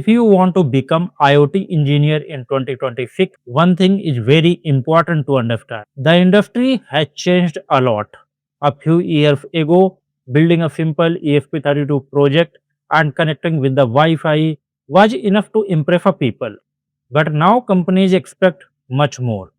If you want to become IoT engineer in 2026, one thing is very important to understand. The industry has changed a lot. A few years ago, building a simple ESP32 project and connecting with the Wi-Fi was enough to impress a people. But now companies expect much more.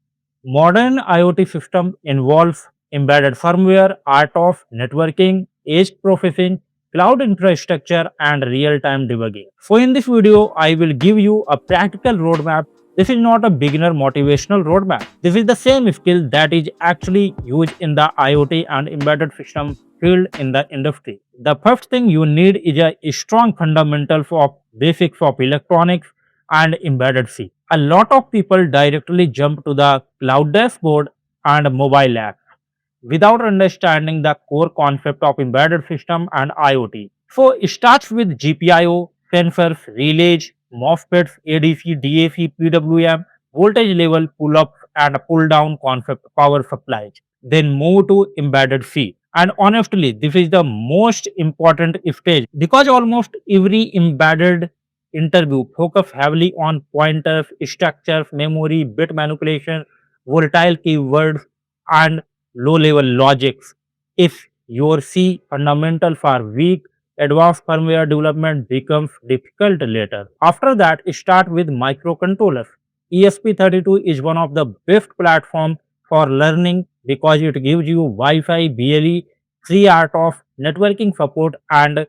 Modern IoT system involves embedded firmware, art of networking, edge processing, cloud infrastructure, and real-time debugging. So in this video, I will give you a practical roadmap. This is not a beginner motivational roadmap. This is the same skill that is actually used in the IoT and embedded system field in the industry. The first thing you need is a strong fundamentals of basics of electronics and embedded C. A lot of people directly jump to the cloud dashboard and mobile app without understanding the core concept of embedded system and IoT. So it starts with GPIO, sensors, relays, MOSFETs, ADC, DAC, PWM, voltage level pull-up and pull-down concept power supplies. Then move to embedded C. And honestly, this is the most important stage because almost every embedded interview focus heavily on pointers, structures, memory, bit manipulation, volatile keywords, and low-level logics. If your C fundamentals are weak, advanced firmware development becomes difficult later. After that, start with microcontrollers. ESP32 is one of the best platforms for learning because it gives you Wi-Fi, BLE, FreeRTOS, networking support, and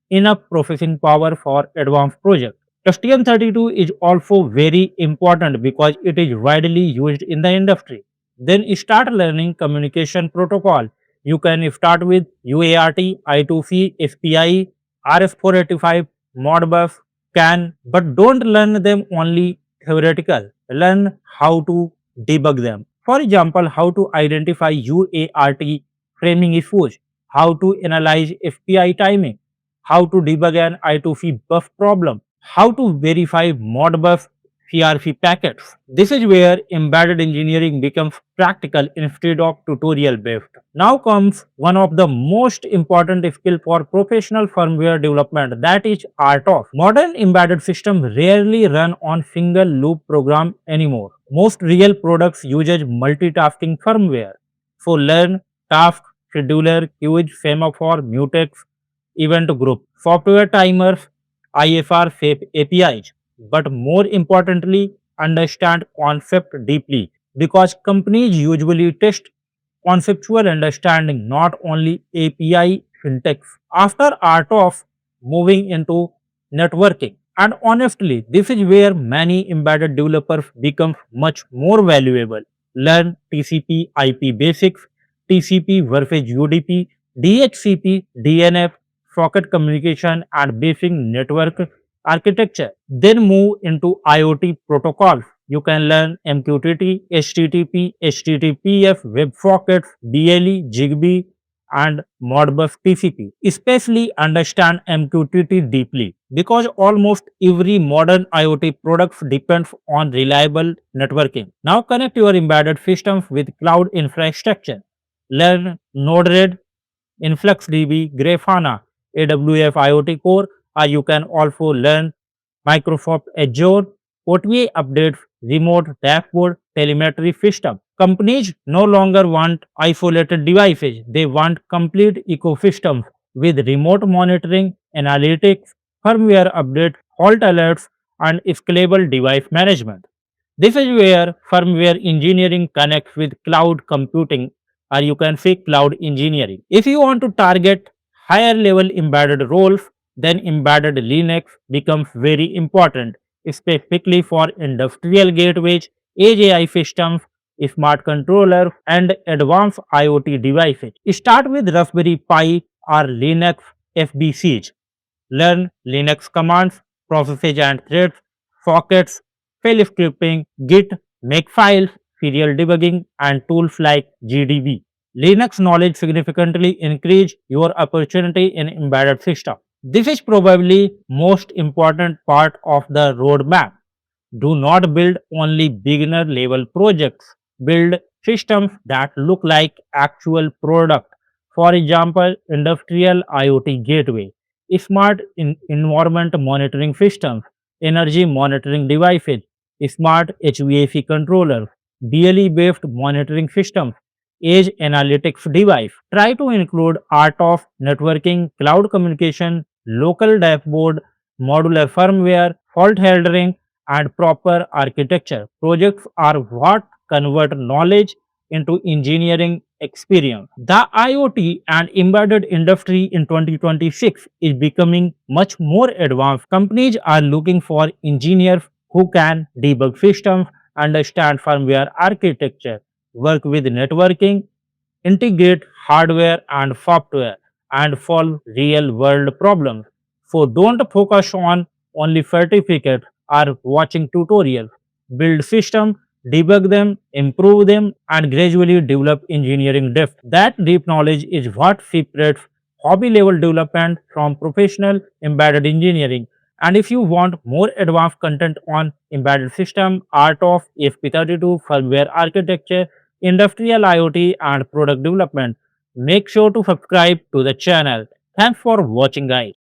enough processing power for advanced projects. STM32 is also very important because it is widely used in the industry. Then start learning communication protocol. You can start with UART, I2C, SPI, RS485, Modbus, CAN, but don't learn them only theoretical. Learn how to debug them. For example, how to identify UART framing issues, how to analyze SPI timing, how to debug an I2C bus problem, how to verify Modbus CRC packets. This is where embedded engineering becomes practical instead of tutorial based. Now comes one of the most important skills for professional firmware development, that is RTOS. Modern embedded systems rarely run on single loop program anymore. Most real products uses multitasking firmware. So learn task, scheduler, queues, semaphore, mutex, event group, software timers, IFR safe APIs. But more importantly, understand concept deeply because companies usually test conceptual understanding, not only API syntax. After RTOS, moving into networking. And honestly, this is where many embedded developers become much more valuable. Learn TCP IP basics, TCP versus UDP, DHCP, DNF, socket communication, and basic network architecture. Then move into IoT protocols. You can learn MQTT, HTTP, HTTPS, WebSockets, BLE, Zigbee, and Modbus TCP. Especially understand MQTT deeply because almost every modern IoT product depends on reliable networking. Now connect your embedded systems with cloud infrastructure. Learn Node-RED, InfluxDB, Grafana, AWS IoT Core, or you can also learn Microsoft Azure, OTA updates, remote dashboard, telemetry system. Companies no longer want isolated devices. They want complete ecosystems with remote monitoring, analytics, firmware updates, fault alerts, and scalable device management. This is where firmware engineering connects with cloud computing, or you can say cloud engineering. If you want to target higher level embedded roles, then embedded Linux becomes very important, specifically for industrial gateways, edge AI systems, smart controllers, and advanced IoT devices. Start with Raspberry Pi or Linux FBCs. Learn Linux commands, processes and threads, sockets, shell scripting, Git, Makefiles, serial debugging, and tools like GDB. Linux knowledge significantly increase your opportunity in embedded system. This is probably most important part of the roadmap. Do not build only beginner level projects. Build systems that look like actual product. For example, industrial IoT gateway, smart environment monitoring systems, energy monitoring devices, smart HVAC controllers, DLE-based monitoring systems, edge analytics device. Try to include art of networking, cloud communication, local dashboard, modular firmware, fault handling, and proper architecture. Projects are what convert knowledge into engineering experience. The IoT and embedded industry in 2026 is becoming much more advanced. Companies are looking for engineers who can debug systems, understand firmware architecture, work with networking, integrate hardware and software, and solve real world problems. So don't focus on only certificate or watching tutorials. Build system, debug them, improve them, and gradually develop engineering depth. That deep knowledge is what separates hobby level development from professional embedded engineering. And if you want more advanced content on embedded system, art of ESP32, firmware architecture, industrial IoT, and product development, make sure to subscribe to the channel. Thanks for watching, guys.